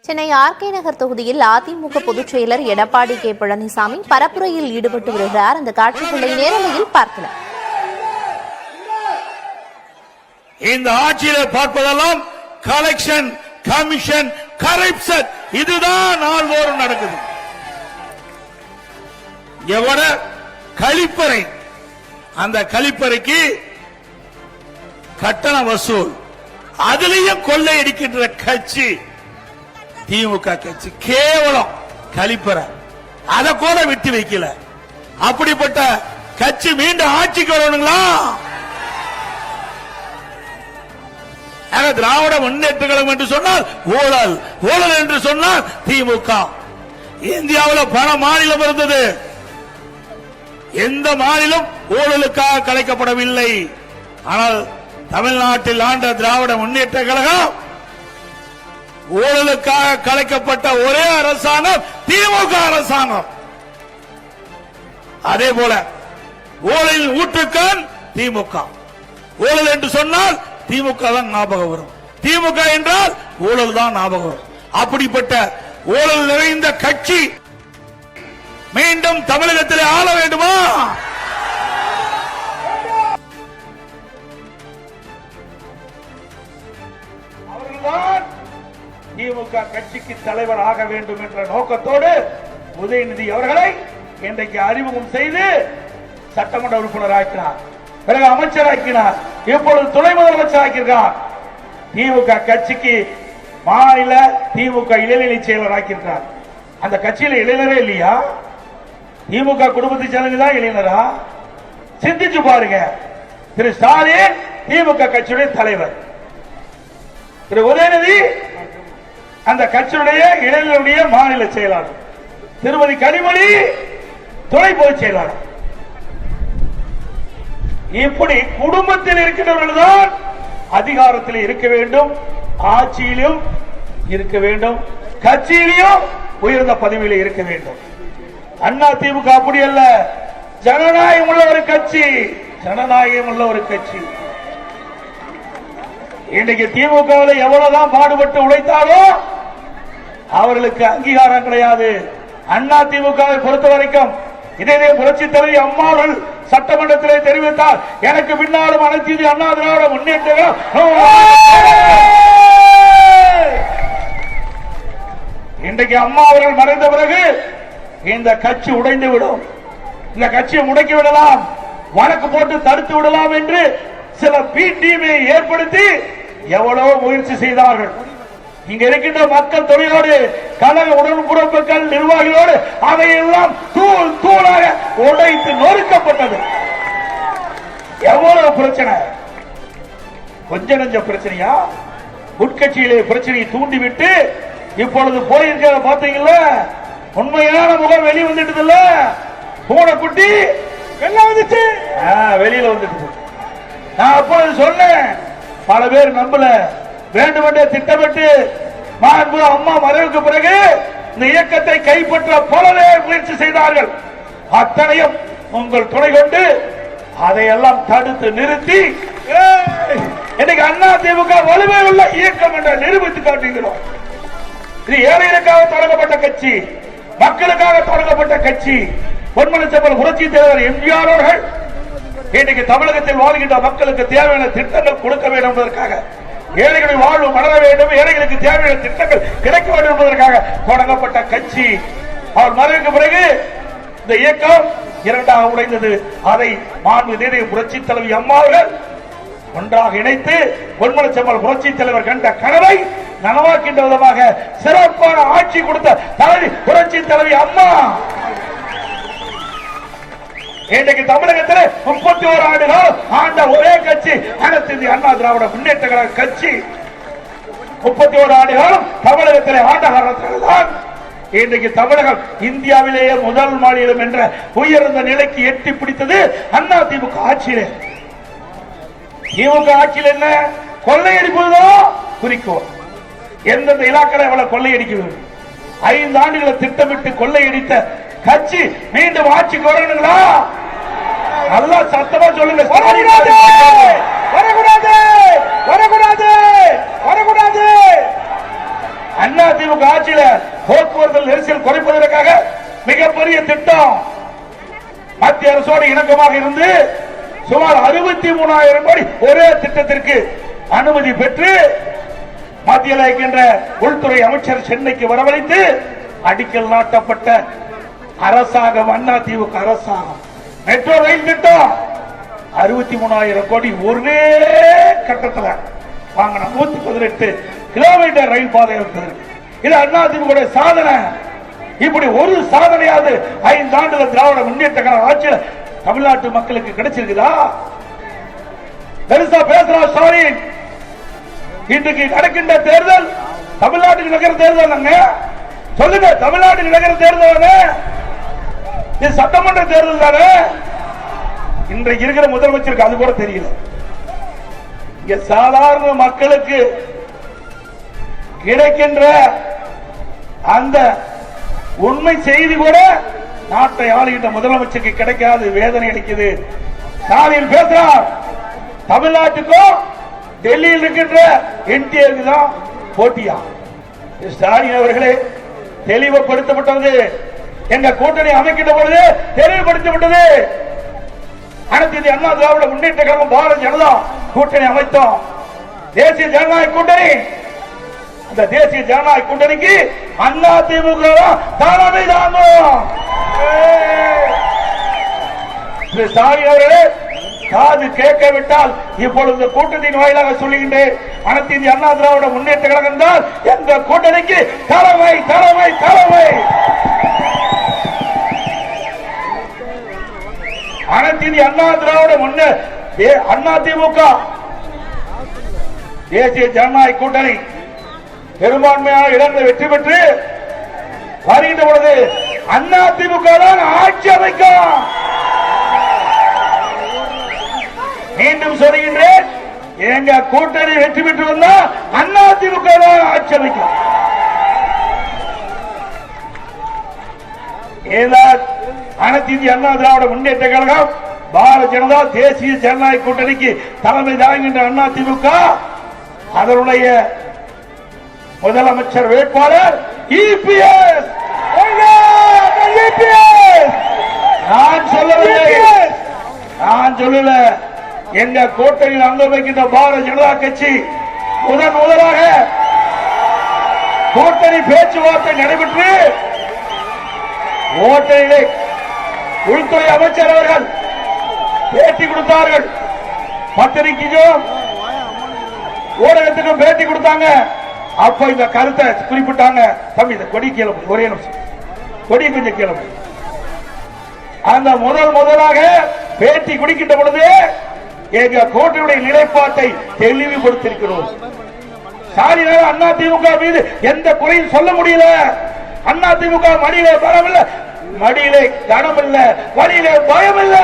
Chennai RK நகர் தொகுதியில் அதிமுக பொதுச் செயலர் எடப்பாடி கே பழனிசாமி பரப்புரையில் ஈடுபட்டு வருகிறார். அந்த காட்சிகளை நேரலையில் பார்க்கலாம். இந்த ஆட்சியில பார்ப்பதெல்லாம் கலெக்ஷன், கமிஷன், கரப்ஷன், இதுதான் நாள்தோறும் நடக்குது. எவட கழிப்பறை, அந்த கழிப்பறைக்கு கட்டண வசூல், அதிலையும் கொள்ளையடிக்கின்ற கட்சி திமுக கட்சி. கேவலம் கழிப்பறை, அதை கூட விட்டு வைக்கல. அப்படிப்பட்ட கட்சி மீண்டும் ஆட்சிக்கு வரணுங்களா? திராவிட முன்னேற்ற கழகம் என்று சொன்னால் ஊழல், ஊழல் என்று சொன்னால் திமுக. இந்தியாவில் பல மாநிலம் இருந்தது, எந்த மாநிலம் ஊழலுக்காக கலைக்கப்படவில்லை. ஆனால் தமிழ்நாட்டில் ஆண்ட திராவிட முன்னேற்ற கழகம் ஊழலுக்காக கலைக்கப்பட்ட ஒரே அரசாங்கம் திமுக அரசாங்கம். அதே போல ஊழலின் ஊற்றுக்கண் திமுக. ஊழல் என்று சொன்னால் திமுக தான் ஞாபகம் வரும், திமுக என்றால் ஊழல் தான் ஞாபகம் வரும். அப்படிப்பட்ட ஊழல் நிறைந்த கட்சி மீண்டும் தமிழகத்தில் ஆள வேண்டுமா? அவர்கள்தான் திமுக கட்சிக்கு தலைவர் ஆக வேண்டும் என்ற நோக்கத்தோடு உதயநிதி அவர்களை இன்றைக்கு அறிமுகம் செய்து சட்டமன்ற உறுப்பினர் ஆக்கினார், பிறகு அமைச்சராக்கினார், இப்பொழுது துணை முதலமைச்சர் ஆக்கியிருக்கார். திமுக கட்சிக்கு மாநில திமுக இளைஞரணி செயலர் ஆக்கியிருக்கார். அந்த கட்சியில இளைஞரே இல்லையா? திமுக குடும்பத்தை சேர்ந்ததுதான் இளைஞரா? சிந்திச்சு பாருங்க. திரு ஸ்டாலின் திமுக கட்சியுடைய தலைவர், திரு உதயநிதி அந்த கட்சியுடைய இளைஞருடைய மாநில செயலாளர், திருமதி கனிமொழி துணை பொதுச் செயலாளர். இப்படி குடும்பத்தில் இருக்கிறவர்கள் தான் அதிகாரத்தில் இருக்க வேண்டும், ஆட்சியிலும் இருக்க வேண்டும், கட்சியிலும் உயர்ந்த பதவியில் இருக்க வேண்டும். அண்ணா திமுக அப்படி அல்ல, ஜனநாயகம் உள்ள ஒரு கட்சி, ஜனநாயகம் உள்ள ஒரு கட்சி. இன்றைக்கு திமுகவில் எவ்வளவுதான் பாடுபட்டு உழைத்தாலும் அவர்களுக்கு அங்கீகாரம் கிடையாது. அண்ணா திமுகவை பொறுத்த வரைக்கும் இதே புரட்சி தலைவி அம்மாள் சட்டமன்றத்திலே தெரிவித்தார், எனக்கு பின்னாலும் அனைத்து இந்திய அண்ணா திராவிட முன்னேற்ற இன்றைக்கு அம்மா அவர்கள் மறைந்த பிறகு இந்த கட்சி உடைந்து விடும், இந்த கட்சியை முடக்கி விடலாம், வழக்கு போட்டு தடுத்து விடலாம் என்று சில பி டீமை ஏற்படுத்தி எவ்வளவு முயற்சி செய்தார்கள். இங்க இருக்கின்ற மக்கள் தொழிலோடு கழக உடன்புறப்புகள் நிர்வாகிகளோடு அதையெல்லாம் தூள் தூளாக உடைத்து நொறுக்கப்பட்டது. எவ்வளவு பிரச்சனை, கொஞ்ச நெஞ்ச பிரச்சனையா? உட்கட்சியிலே பிரச்சனையை தூண்டிவிட்டு இப்பொழுது போயிருக்கிற பாத்தீங்களா, உண்மையான முகம் வெளியே வந்துட்டு இல்ல, பூனைக்குட்டி வெளில வந்துச்சு, வெளியில வந்துட்டு. நான் அப்பொழுது சொன்னேன், பல பேர் நம்பல, வேண்டுமென்றே திட்டமிட்டு மாண்பு அம்மா மறைவுக்கு பிறகு இந்த இயக்கத்தை கைப்பற்ற பலரே முயற்சி செய்தார்கள். அத்தனையும் உங்கள் துணை கொண்டு அதையெல்லாம் தடுத்து நிறுத்தி இன்னைக்கு அண்ணா திமுக வலுவை உள்ள இயக்கம் என்று நிரூபித்து காட்டுகிறோம். இது ஏழைகளுக்காக தொடங்கப்பட்ட கட்சி, மக்களுக்காக தொடங்கப்பட்ட கட்சி. பொன்மனச்செம்மல் புரட்சி தலைவர் எம்ஜிஆர் அவர்கள் இன்றைக்கு தமிழகத்தில் வாழ்கின்ற மக்களுக்கு தேவையான திட்டங்கள் கொடுக்க வேண்டும் என்பதற்காக, ஏழைகளின் வாழ்வு மலர வேண்டும், ஏழைகளுக்கு தேவையான திட்டங்கள் கிடைக்க வேண்டும் என்பதற்காக தொடங்கப்பட்ட கட்சி. அவர் மறைவுக்கு பிறகு இந்த இயக்கம் இரண்டாக உடைந்தது. அதை மாண்புமிகு புரட்சி தலைவி அம்மா அவர்கள் ஒன்றாக இணைத்து பொன்மனச்செம்மல் புரட்சி தலைவர் கண்ட கனவை நனவாக்கின்ற விதமாக சிறப்பான ஆட்சி கொடுத்த தலைவி புரட்சி தலைவி அம்மா. இன்றைக்கு தமிழகத்தில் 31 ஆண்டுகள் ஆண்ட ஒரே கட்சி அனைத்து இந்திய அண்ணா திராவிட முன்னேற்ற கழக கட்சி. 31 ஆண்டுகளும் தமிழகத்திலே ஆண்ட காரணத்தால் தான் இன்றைக்கு தமிழகம் இந்தியாவிலேயே முதல் மாநிலம் என்ற உயர்ந்த நிலைக்கு எட்டி பிடித்தது அண்ணா திமுக ஆட்சியிலே. திமுக ஆட்சியில் என்ன கொள்ளையடிப்பதுதான் குறிக்கோள். எந்தெந்த இலாக்களை எவ்வளவு கொள்ளையடிக்க வேண்டும், 5 ஆண்டுகளை திட்டமிட்டு கொள்ளையடித்த கட்சி மீண்டும் ஆட்சிக்கு வரணுங்களா? நல்லா சத்தமா சொல்லுங்க. வரக்கூடாது, வரக்கூடாது, வரக்கூடாது, வரக்கூடாது. அண்ணா திமுக ஆட்சியில போக்குவரத்து நெரிசல் குறைப்பதற்காக மிகப்பெரிய திட்டம் மத்திய அரசோடு இணக்கமாக இருந்து சுமார் 63,000 கோடி ஒரே திட்டத்திற்கு அனுமதி பெற்று மத்தியில் இருக்கின்ற உள்துறை அமைச்சர் சென்னைக்கு வரவழைத்து அடிக்கல் நாட்டப்பட்ட அரசாங்கம் அண்ணா திமுக அரசாங்கம். மெட்ரோ ரயில் திட்டம் 63,000 கோடி ஒரே கட்டத்தில் வாங்கின 118 கிலோமீட்டர் ரயில் பாதை இருக்கிறது. இது அண்ணா திமுக சாதனை. இப்படி ஒரு சாதனையாவது 5 ஆண்டுகள் திராவிட முன்னேற்ற கழக ஆட்சியில் தமிழ்நாட்டு மக்களுக்கு கிடைச்சிருக்குதா? பெருசா பேசுறா ஸ்டாலின். இன்றைக்கு நடக்கின்ற தேர்தல் தமிழ்நாட்டுக்கு நடக்கிற தேர்தல் சொல்லுங்க. தமிழ்நாட்டுக்கு நடக்கிற தேர்தல் இது சட்டமன்ற தேர்தல் தானே. இன்றைக்கு இருக்கிற முதலமைச்சருக்கு அது கூட தெரியல. இங்க சாதாரண மக்களுக்கு கிடைக்கின்ற அந்த உண்மை செய்தி கூட நாட்டை ஆளுகின்ற முதலமைச்சருக்கு கிடைக்காது. வேதனை அளிக்குது. ஸ்டாலின் பேசுறார், தமிழ்நாட்டுக்கும் டெல்லியில் இருக்கின்ற என்டிஏக்கு தான் போட்டியா? ஸ்டாலின் அவர்களே, தெளிவுபடுத்தப்பட்டது. எங்க கூட்டணி அமைக்கின்ற பொழுது தெளிவுபடுத்தப்பட்டது. அனைத்து இந்திய அண்ணா திராவிட முன்னேற்ற கழகம் பாரதிய ஜனதா கூட்டணி அமைத்தோம். தேசிய ஜனநாயக கூட்டணி. அந்த தேசிய ஜனநாயக கூட்டணிக்கு அண்ணா திமுக தலைமை தாங்கும். ஸ்டாலின் அவர்களே, காது கேட்கவிட்டால் இப்பொழுது கூட்டத்தின் வாயிலாக சொல்லுகின்றேன். அனைத்து இந்திய அண்ணா திராவிட முன்னேற்ற கழகம் தான் எந்த கூட்டணிக்கு தலைமை தலைமை தலைமை. அனைத்து இந்திய அண்ணா திராவிட அண்ணா திமுக தேசிய ஜனநாயக கூட்டணி பெரும்பான்மையான இடங்களை வெற்றி பெற்று வருகின்ற பொழுது அண்ணா திமுக தான் ஆட்சி அமைக்கும். மீண்டும் சொல்கின்றேன், எங்க கூட்டணி வெற்றி பெற்று வந்தா அண்ணா திமுக தான் ஆட்சி அமைக்கும். அனைத்து இந்திய அண்ணா திராவிட முன்னேற்ற கழகம் பாரதிய ஜனதா தேசிய ஜனநாயக கூட்டணிக்கு தலைமை தாங்குகின்ற அண்ணா திமுக அதனுடைய முதலமைச்சர் வேட்பாளர் இபிஎஸ். நான் சொல்லல, எங்க கூட்டணியில் அங்க வைக்கின்ற பாரதிய ஜனதா கட்சி முதலாக கூட்டணி பேச்சுவார்த்தை நடைபெற்று ஓட்டணியிலே உள்துறை அமைச்சர் அவர்கள் பேட்டி கொடுத்தார்கள். பத்திரிகைக்கும் ஊடகத்துக்கும் பேட்டி கொடுத்தாங்க. அப்ப இந்த கருத்தை குறிப்பிட்டாங்க. தம்பி, இந்த கொடி கீழே ஒரே நிமிஷம், கொடி கொஞ்சம் கீழே. அந்த முதலாக பேட்டி குடிக்கின்ற பொழுது எங்க கூட்டணியுடைய நிலைப்பாட்டை தெளிவுபடுத்தியிருக்கிறோம். ஸ்டாலினால் அண்ணா திமுக மீது எந்த குறையும் சொல்ல முடியல. அண்ணா திமுக மடியிலே பலம் இல்ல, மடியிலே கனம் இல்ல, வழியிலே பயம் இல்ல.